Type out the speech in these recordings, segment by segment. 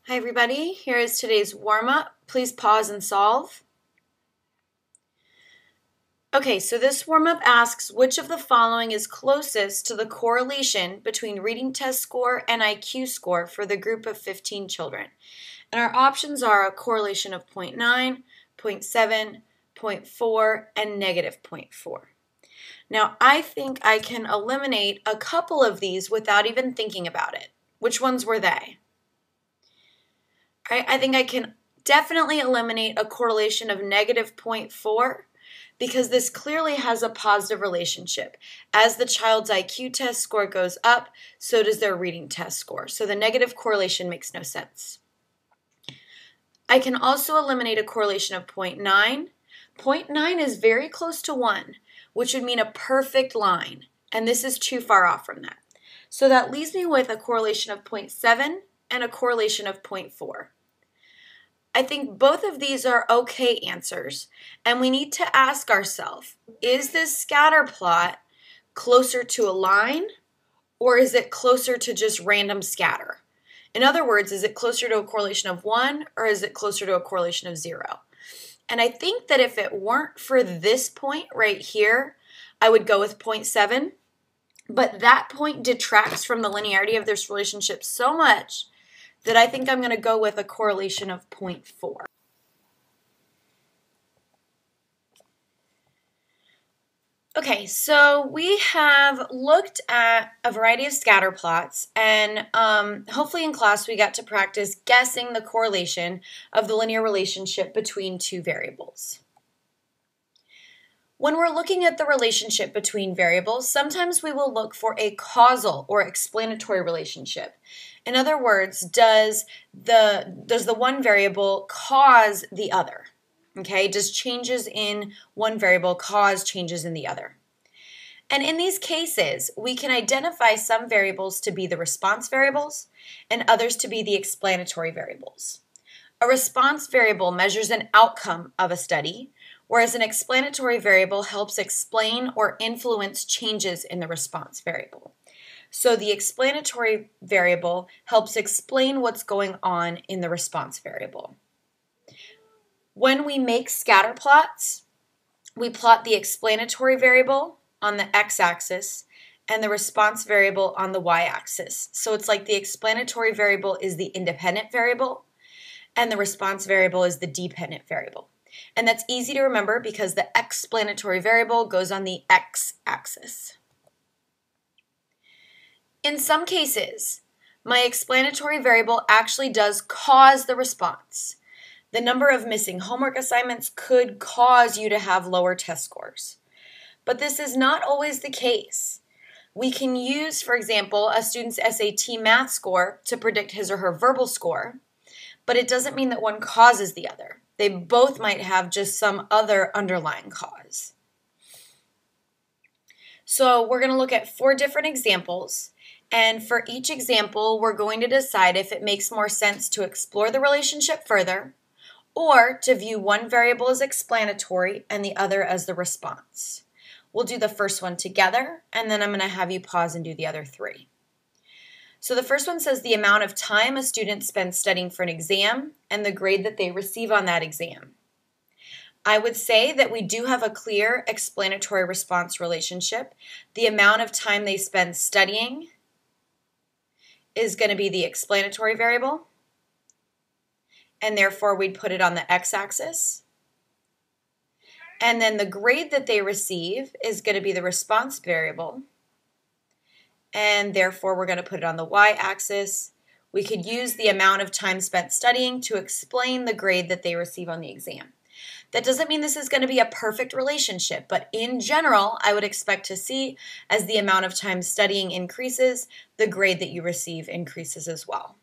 Hi everybody, here is today's warm-up. Please pause and solve. Okay, so this warm-up asks which of the following is closest to the correlation between reading test score and IQ score for the group of 15 children. And our options are a correlation of 0.9, 0.7, 0.4, and negative 0.4. Now, I think I can eliminate a couple of these without even thinking about it. Which ones were they? I think I can definitely eliminate a correlation of negative 0.4 because this clearly has a positive relationship. As the child's IQ test score goes up, so does their reading test score. So the negative correlation makes no sense. I can also eliminate a correlation of 0.9. 0.9 is very close to 1, which would mean a perfect line, and this is too far off from that. So that leaves me with a correlation of 0.7 and a correlation of 0.4. I think both of these are okay answers, and we need to ask ourselves, is this scatter plot closer to a line, or is it closer to just random scatter? In other words, is it closer to a correlation of 1, or is it closer to a correlation of 0? And I think that if it weren't for this point right here, I would go with 0.7, but that point detracts from the linearity of this relationship so much that I think I'm going to go with a correlation of 0.4. Okay, so we have looked at a variety of scatter plots, and hopefully in class we got to practice guessing the correlation of the linear relationship between two variables. When we're looking at the relationship between variables, sometimes we will look for a causal or explanatory relationship. In other words, does the one variable cause the other? Okay, does changes in one variable cause changes in the other? And in these cases, we can identify some variables to be the response variables and others to be the explanatory variables. A response variable measures an outcome of a study, whereas an explanatory variable helps explain or influence changes in the response variable. So the explanatory variable helps explain what's going on in the response variable. When we make scatter plots, we plot the explanatory variable on the x-axis and the response variable on the y-axis. So it's like the explanatory variable is the independent variable and the response variable is the dependent variable. And that's easy to remember because the explanatory variable goes on the x-axis. In some cases, my explanatory variable actually does cause the response. The number of missing homework assignments could cause you to have lower test scores. But this is not always the case. We can use, for example, a student's SAT math score to predict his or her verbal score, but it doesn't mean that one causes the other. They both might have just some other underlying cause. So we're going to look at 4 different examples, and for each example, we're going to decide if it makes more sense to explore the relationship further or to view one variable as explanatory and the other as the response. We'll do the first one together, and then I'm going to have you pause and do the other 3. So the first one says the amount of time a student spends studying for an exam and the grade that they receive on that exam. I would say that we do have a clear explanatory response relationship. The amount of time they spend studying is going to be the explanatory variable, and therefore we'd put it on the x-axis. And then the grade that they receive is going to be the response variable, and therefore we're going to put it on the y-axis. We could use the amount of time spent studying to explain the grade that they receive on the exam. That doesn't mean this is going to be a perfect relationship, but in general, I would expect to see as the amount of time studying increases, the grade that you receive increases as well.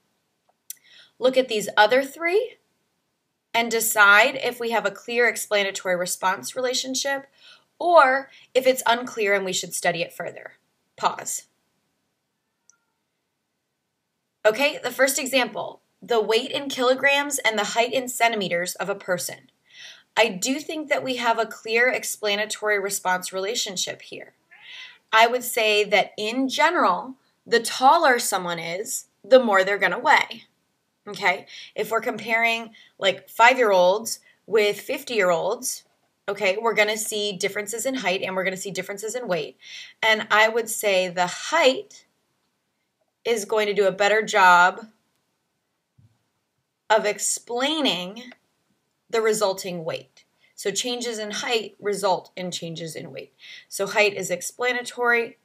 Look at these other 3 and decide if we have a clear explanatory response relationship or if it's unclear and we should study it further. Pause. Okay, the first example, the weight in kilograms and the height in centimeters of a person. I do think that we have a clear explanatory response relationship here. I would say that in general, the taller someone is, the more they're going to weigh. okay? If we're comparing like 5-year-olds with 50-year-olds, okay, we're going to see differences in height and we're going to see differences in weight. And I would say the height is going to do a better job of explaining the resulting weight. So changes in height result in changes in weight. So height is explanatory,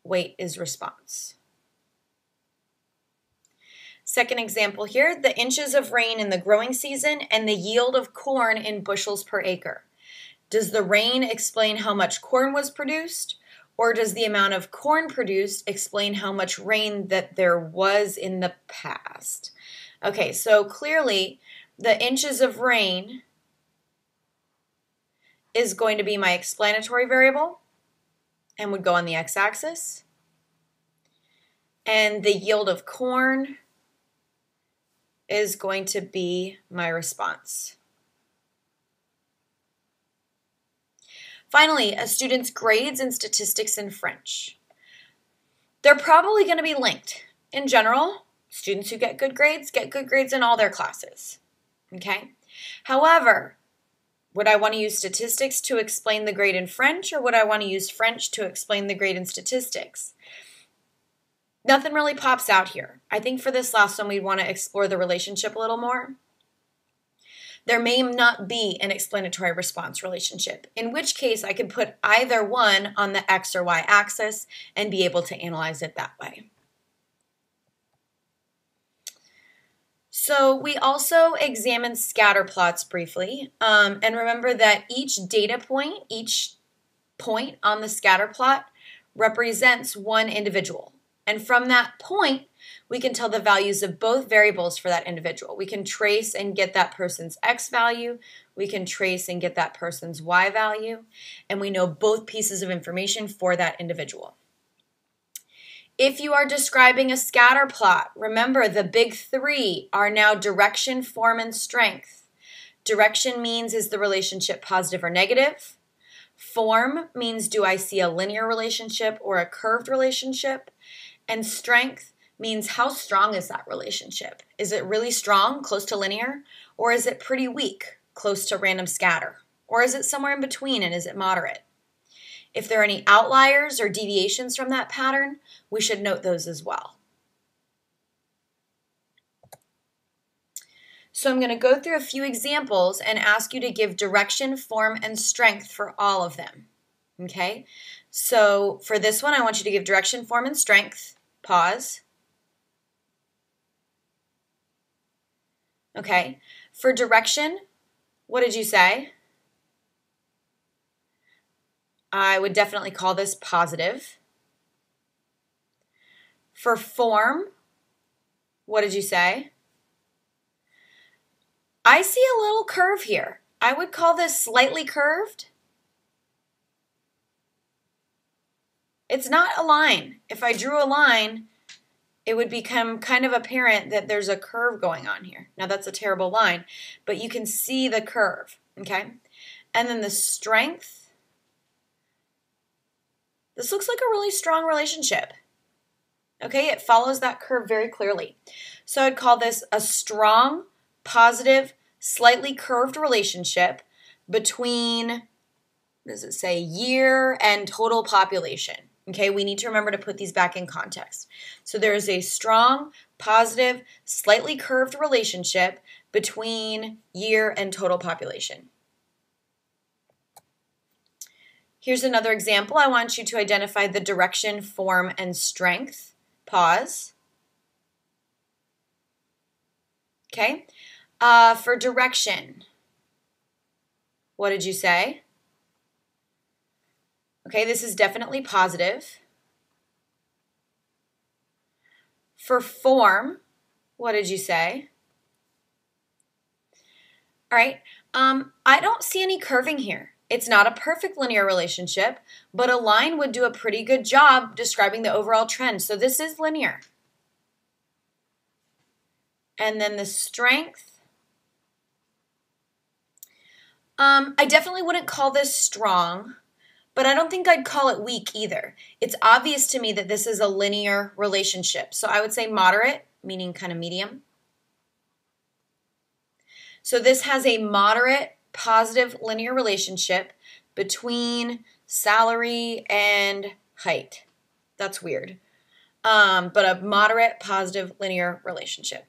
weight is response. Second example here, the inches of rain in the growing season and the yield of corn in bushels per acre. Does the rain explain how much corn was produced, or does the amount of corn produced explain how much rain that there was in the past? Okay, so clearly the inches of rain is going to be my explanatory variable and would go on the x-axis. And the yield of corn is going to be my response. Finally, a student's grades in statistics and French. They're probably going to be linked. In general, students who get good grades in all their classes. Okay? However, would I want to use statistics to explain the grade in French, or would I want to use French to explain the grade in statistics? Nothing really pops out here. I think for this last one, we'd want to explore the relationship a little more. There may not be an explanatory response relationship, in which case I could put either one on the x or y axis and be able to analyze it that way. So we also examined scatterplots briefly, and remember that each data point, each point on the scatterplot represents one individual. And from that point, we can tell the values of both variables for that individual. We can trace and get that person's x value. We can trace and get that person's y value. And we know both pieces of information for that individual. If you are describing a scatter plot, remember the big three are now direction, form, and strength. Direction means, is the relationship positive or negative? Form means, do I see a linear relationship or a curved relationship? And strength means, how strong is that relationship? Is it really strong, close to linear? Or is it pretty weak, close to random scatter? Or is it somewhere in between, and is it moderate? If there are any outliers or deviations from that pattern, we should note those as well. So I'm going to go through a few examples and ask you to give direction, form, and strength for all of them. Okay? So for this one, I want you to give direction, form, and strength. Pause. Okay. For direction, what did you say? I would definitely call this positive. For form, what did you say? I see a little curve here. I would call this slightly curved. It's not a line. If I drew a line, it would become kind of apparent that there's a curve going on here. Now that's a terrible line, but you can see the curve, okay? And then the strength. This looks like a really strong relationship. Okay, it follows that curve very clearly. So I'd call this a strong, positive, slightly curved relationship between, what does it say, year and total population. Okay, we need to remember to put these back in context. So there is a strong, positive, slightly curved relationship between year and total population. Here's another example. I want you to identify the direction, form, and strength. Pause. Okay. For direction, what did you say? Okay, this is definitely positive. For form, what did you say? All right, I don't see any curving here. It's not a perfect linear relationship, but a line would do a pretty good job describing the overall trend. So this is linear. And then the strength. I definitely wouldn't call this strong, but I don't think I'd call it weak either. It's obvious to me that this is a linear relationship. So I would say moderate, meaning kind of medium. So this has a moderate positive linear relationship between salary and height. That's weird. But a moderate positive linear relationship.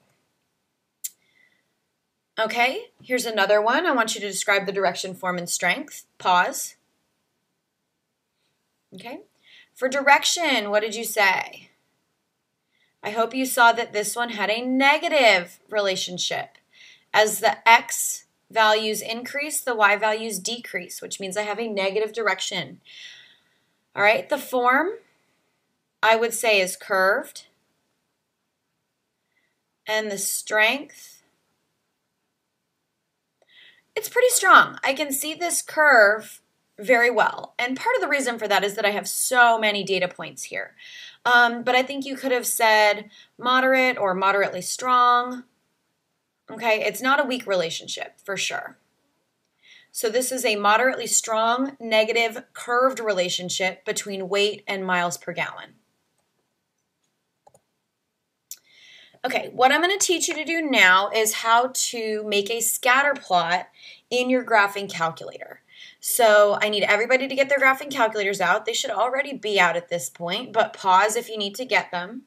Okay, here's another one. I want you to describe the direction, form, and strength. Pause. Okay. For direction, what did you say? I hope you saw that this one had a negative relationship. As the x values increase, the y values decrease, which means I have a negative direction. All right, the form, I would say, is curved. And the strength, it's pretty strong. I can see this curve very well. And part of the reason for that is that I have so many data points here. But I think you could have said moderate or moderately strong. Okay, it's not a weak relationship for sure. So this is a moderately strong negative curved relationship between weight and miles per gallon. Okay, what I'm going to teach you to do now is how to make a scatter plot in your graphing calculator. So I need everybody to get their graphing calculators out. They should already be out at this point, but pause if you need to get them.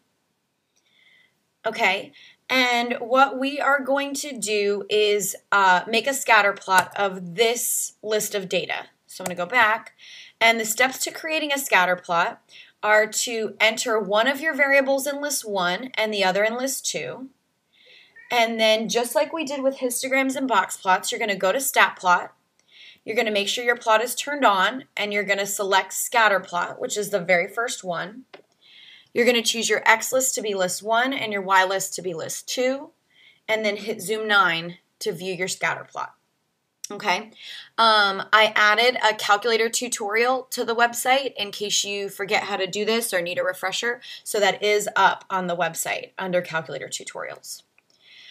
Okay, and what we are going to do is make a scatter plot of this list of data. So I'm going to go back, and the steps to creating a scatter plot are to enter one of your variables in list 1 and the other in list 2. And then just like we did with histograms and box plots, you're going to go to stat plot. You're going to make sure your plot is turned on, and you're going to select scatter plot, which is the very first one. You're going to choose your X list to be list 1 and your Y list to be list 2, and then hit zoom 9 to view your scatter plot. Okay, I added a calculator tutorial to the website in case you forget how to do this or need a refresher. So that is up on the website under calculator tutorials.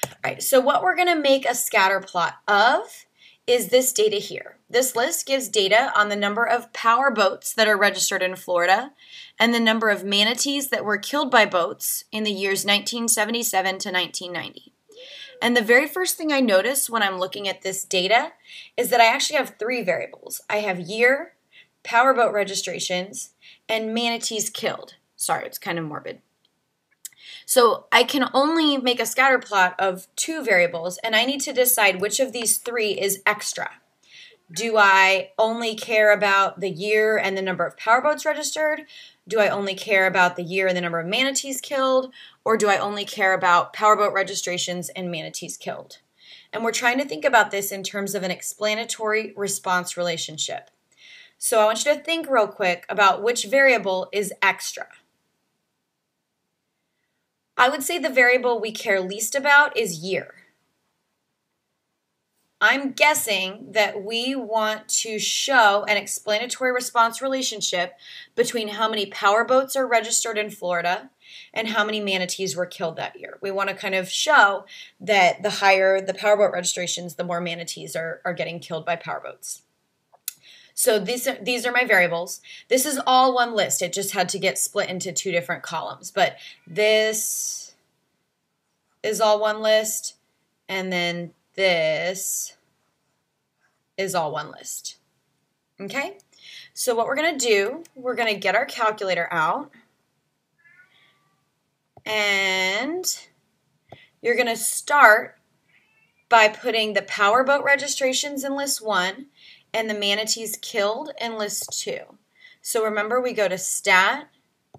All right, so what we're going to make a scatter plot of is this data here. This list gives data on the number of power boats that are registered in Florida and the number of manatees that were killed by boats in the years 1977 to 1990. And the very first thing I notice when I'm looking at this data is that I actually have 3 variables. I have year, powerboat registrations, and manatees killed. Sorry, it's kind of morbid. So I can only make a scatter plot of 2 variables, and I need to decide which of these 3 is extra. Do I only care about the year and the number of powerboats registered? Do I only care about the year and the number of manatees killed? Or do I only care about powerboat registrations and manatees killed? And we're trying to think about this in terms of an explanatory response relationship. So I want you to think real quick about which variable is extra. I would say the variable we care least about is year. I'm guessing that we want to show an explanatory response relationship between how many powerboats are registered in Florida and how many manatees were killed that year. We want to kind of show that the higher the powerboat registrations, the more manatees are getting killed by powerboats. So these are my variables. This is all one list. It just had to get split into 2 different columns. But this is all one list, and then this is all one list. Okay? So what we're going to do, we're going to get our calculator out, and you're going to start by putting the powerboat registrations in list 1 and the manatees killed in list 2. So remember, we go to stat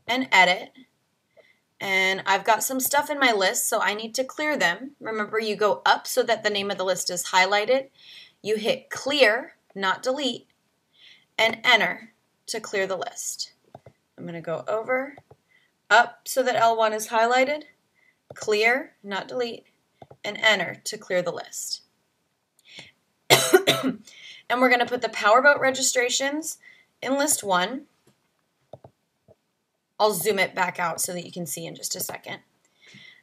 and edit, and I've got some stuff in my list, so I need to clear them. Remember, you go up so that the name of the list is highlighted. You hit clear, not delete, and enter to clear the list. I'm going to go over, up so that L1 is highlighted, clear, not delete, and enter to clear the list. And we're going to put the powerboat registrations in list 1. I'll zoom it back out so that you can see in just a second.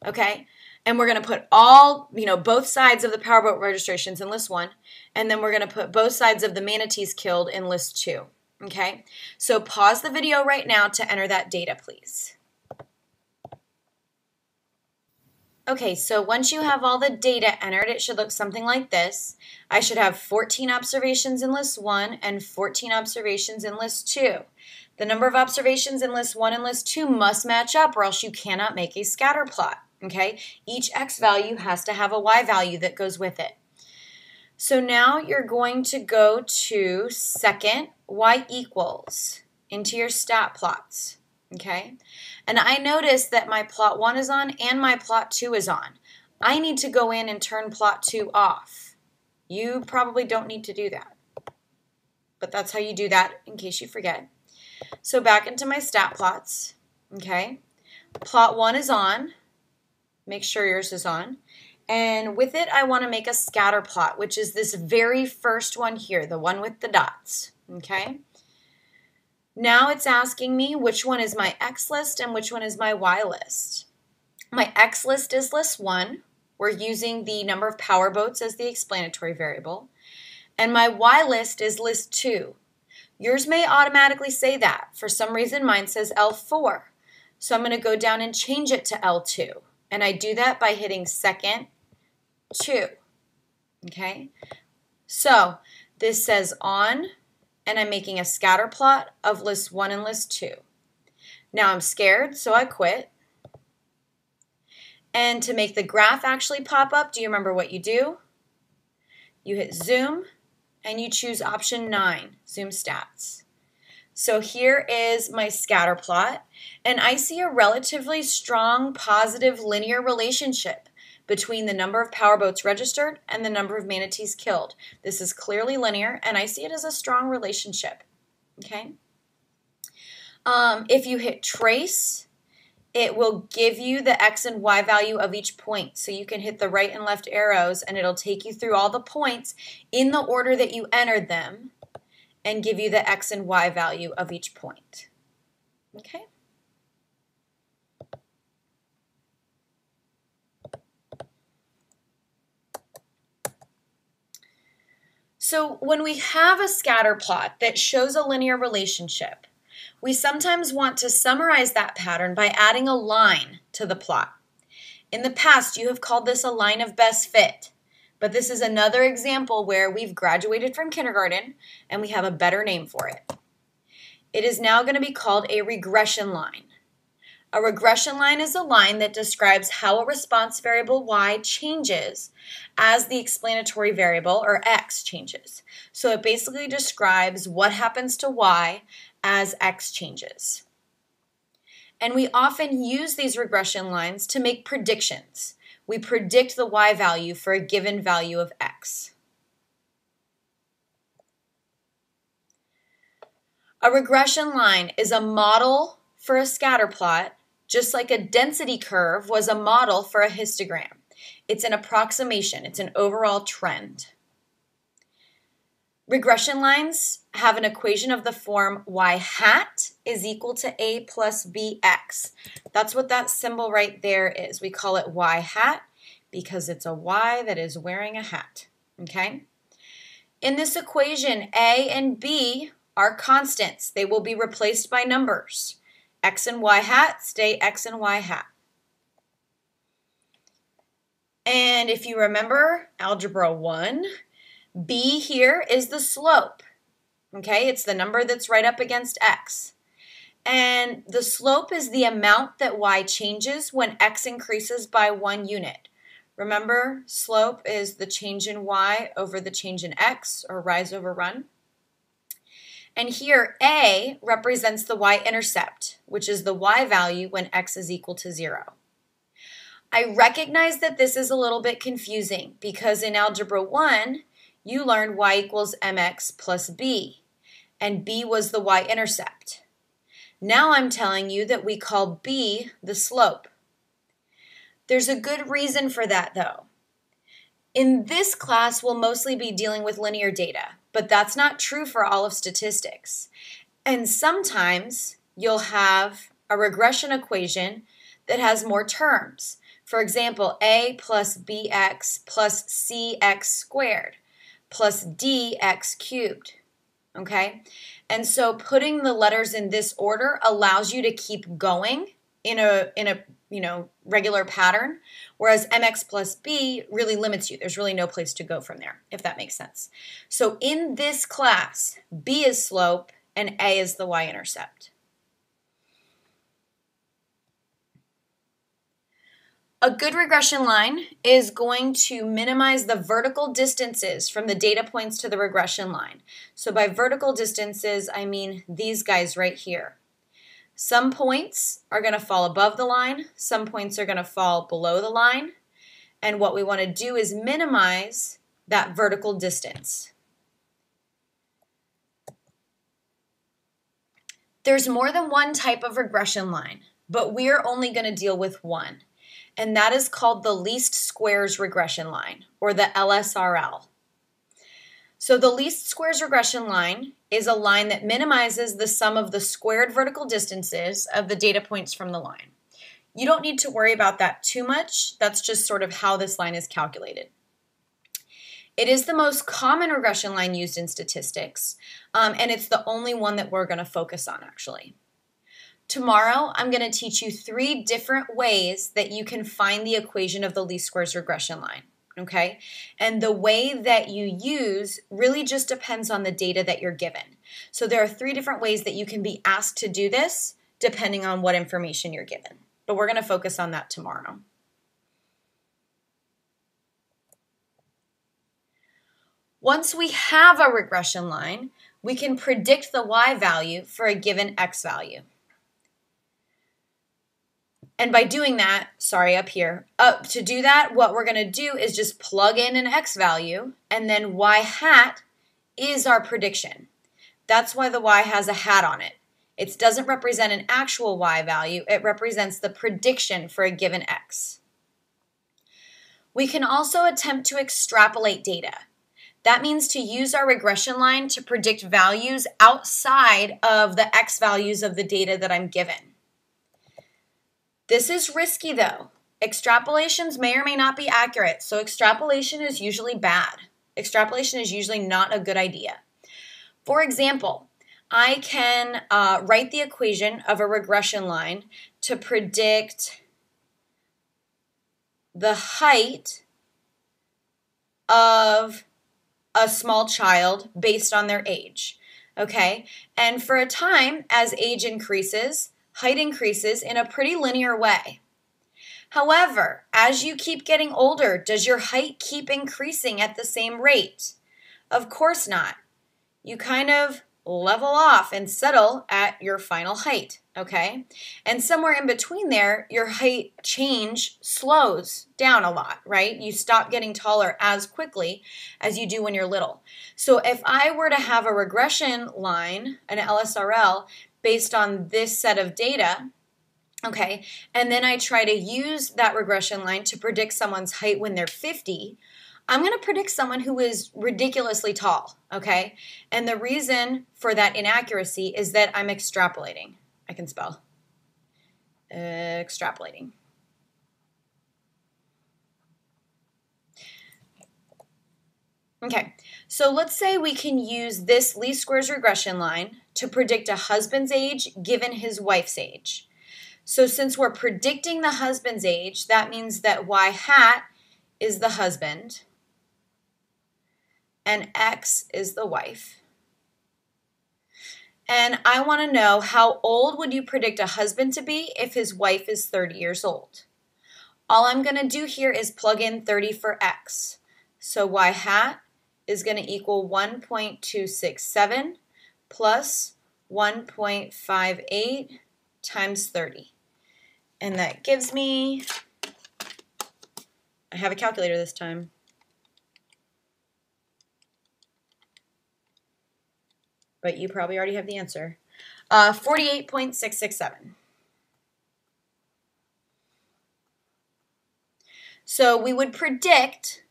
Okay, and we're going to put all, both sides of the powerboat registrations in list 1, and then we're going to put both sides of the manatees killed in list 2. Okay, so pause the video right now to enter that data, please. Okay, so once you have all the data entered, it should look something like this. I should have 14 observations in list 1 and 14 observations in list 2. The number of observations in list 1 and list 2 must match up or else you cannot make a scatter plot, okay? Each x value has to have a y value that goes with it. So now you're going to go to second, y equals, into your stat plots, okay? And I notice that my plot 1 is on and my plot 2 is on. I need to go in and turn plot 2 off. You probably don't need to do that, but that's how you do that in case you forget. So back into my stat plots, okay? Plot 1 is on. Make sure yours is on. And with it, I want to make a scatter plot, which is this very first one here, the one with the dots, okay? Now it's asking me which one is my X list and which one is my Y list. My X list is list 1. We're using the number of power boats as the explanatory variable. And my Y list is list 2. Yours may automatically say that. For some reason, mine says L4. So I'm going to go down and change it to L2. And I do that by hitting second, 2. Okay? So this says on, and I'm making a scatter plot of list 1 and list 2. Now I'm scared, so I quit. And to make the graph actually pop up, do you remember what you do? You hit zoom, and you choose option 9, zoom stats. So here is my scatter plot, and I see a relatively strong positive linear relationship between the number of power boats registered and the number of manatees killed. This is clearly linear, and I see it as a strong relationship, okay? If you hit trace, it will give you the X and Y value of each point. So you can hit the right and left arrows, and it'll take you through all the points in the order that you entered them and give you the X and Y value of each point, okay? So when we have a scatter plot that shows a linear relationship, we sometimes want to summarize that pattern by adding a line to the plot. In the past, you have called this a line of best fit, but this is another example where we've graduated from kindergarten and we have a better name for it. It is now going to be called a regression line. A regression line is a line that describes how a response variable y changes as the explanatory variable, or x, changes. So it basically describes what happens to y as x changes. And we often use these regression lines to make predictions. We predict the y value for a given value of x. A regression line is a model for a scatter plot, just like a density curve was a model for a histogram. It's an approximation. It's an overall trend. Regression lines have an equation of the form y hat is equal to a plus bx. That's what that symbol right there is. We call it y hat because it's a y that is wearing a hat, okay? In this equation, a and b are constants. They will be replaced by numbers. X and y hat stay x and y hat. And if you remember Algebra 1, b here is the slope, okay? It's the number that's right up against x. And the slope is the amount that y changes when x increases by 1 unit. Remember, slope is the change in y over the change in x, or rise over run. And here, a represents the y-intercept, which is the y value when x is equal to 0. I recognize that this is a little bit confusing because in Algebra 1, you learned y equals mx plus b, and b was the y-intercept. Now I'm telling you that we call b the slope. There's a good reason for that, though. In this class, we'll mostly be dealing with linear data, but that's not true for all of statistics. And sometimes you'll have a regression equation that has more terms. For example, a plus bx plus cx squared plus dx cubed, okay? And so putting the letters in this order allows you to keep going in a regular pattern, whereas mx plus b really limits you. There's really no place to go from there, if that makes sense. So in this class, b is slope and a is the y-intercept. A good regression line is going to minimize the vertical distances from the data points to the regression line. So by vertical distances, I mean these guys right here. Some points are going to fall above the line, some points are going to fall below the line, and what we want to do is minimize that vertical distance. There's more than one type of regression line, but we're only going to deal with one, and that is called the least squares regression line, or the LSRL. So the least squares regression line is a line that minimizes the sum of the squared vertical distances of the data points from the line. You don't need to worry about that too much. That's just sort of how this line is calculated. It is the most common regression line used in statistics, and it's the only one that we're going to focus on actually. Tomorrow, I'm going to teach you 3 different ways that you can find the equation of the least squares regression line. Okay, and the way that you use really just depends on the data that you're given. So there are 3 different ways that you can be asked to do this depending on what information you're given. But we're going to focus on that tomorrow. Once we have a regression line, we can predict the y value for a given x value. And by doing that, up here, to do that, what we're going to do is just plug in an x value, and then y hat is our prediction. That's why the y has a hat on it. It doesn't represent an actual y value. It represents the prediction for a given x. We can also attempt to extrapolate data. That means to use our regression line to predict values outside of the x values of the data that I'm given. This is risky though. Extrapolations may or may not be accurate, so extrapolation is usually bad. Extrapolation is usually not a good idea. For example, I can write the equation of a regression line to predict the height of a small child based on their age, okay? And for a time, as age increases, height increases in a pretty linear way. However, as you keep getting older, does your height keep increasing at the same rate? Of course not. You kind of level off and settle at your final height, okay? And somewhere in between there, your height change slows down a lot, right? You stop getting taller as quickly as you do when you're little. So if I were to have a regression line, an LSRL, based on this set of data, okay, and then I try to use that regression line to predict someone's height when they're 50, I'm going to predict someone who is ridiculously tall, okay? And the reason for that inaccuracy is that I'm extrapolating. I can spell. Extrapolating. Okay, so let's say we can use this least squares regression line to predict a husband's age given his wife's age. So since we're predicting the husband's age, that means that y hat is the husband and x is the wife. And I want to know, how old would you predict a husband to be if his wife is 30 years old? All I'm going to do here is plug in 30 for x. So y hat is going to equal 1.267 plus 1.58 times 30. And that gives me, I have a calculator this time. But you probably already have the answer. 48.667. So we would predict,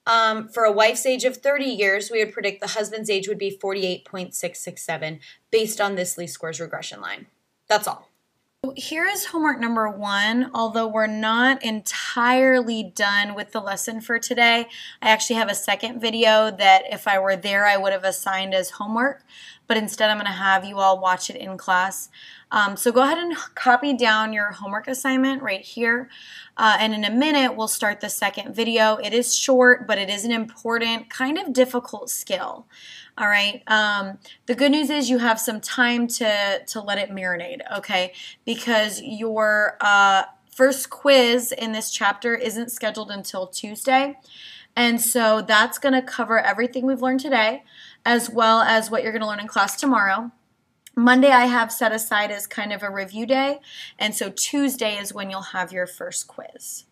for a wife's age of 30 years, we would predict the husband's age would be 48.667 based on this least squares regression line. That's all. Here is homework number 1. Although we're not entirely done with the lesson for today, I actually have a second video that if I were there I would have assigned as homework. but instead I'm going to have you all watch it in class. So go ahead and copy down your homework assignment right here. And in a minute, we'll start the second video. It is short, but it is an important, kind of difficult skill. All right. The good news is you have some time to let it marinate, okay? Because your first quiz in this chapter isn't scheduled until Tuesday. And so that's going to cover everything we've learned today, as well as what you're going to learn in class tomorrow. Monday I have set aside as kind of a review day, and so Tuesday is when you'll have your first quiz.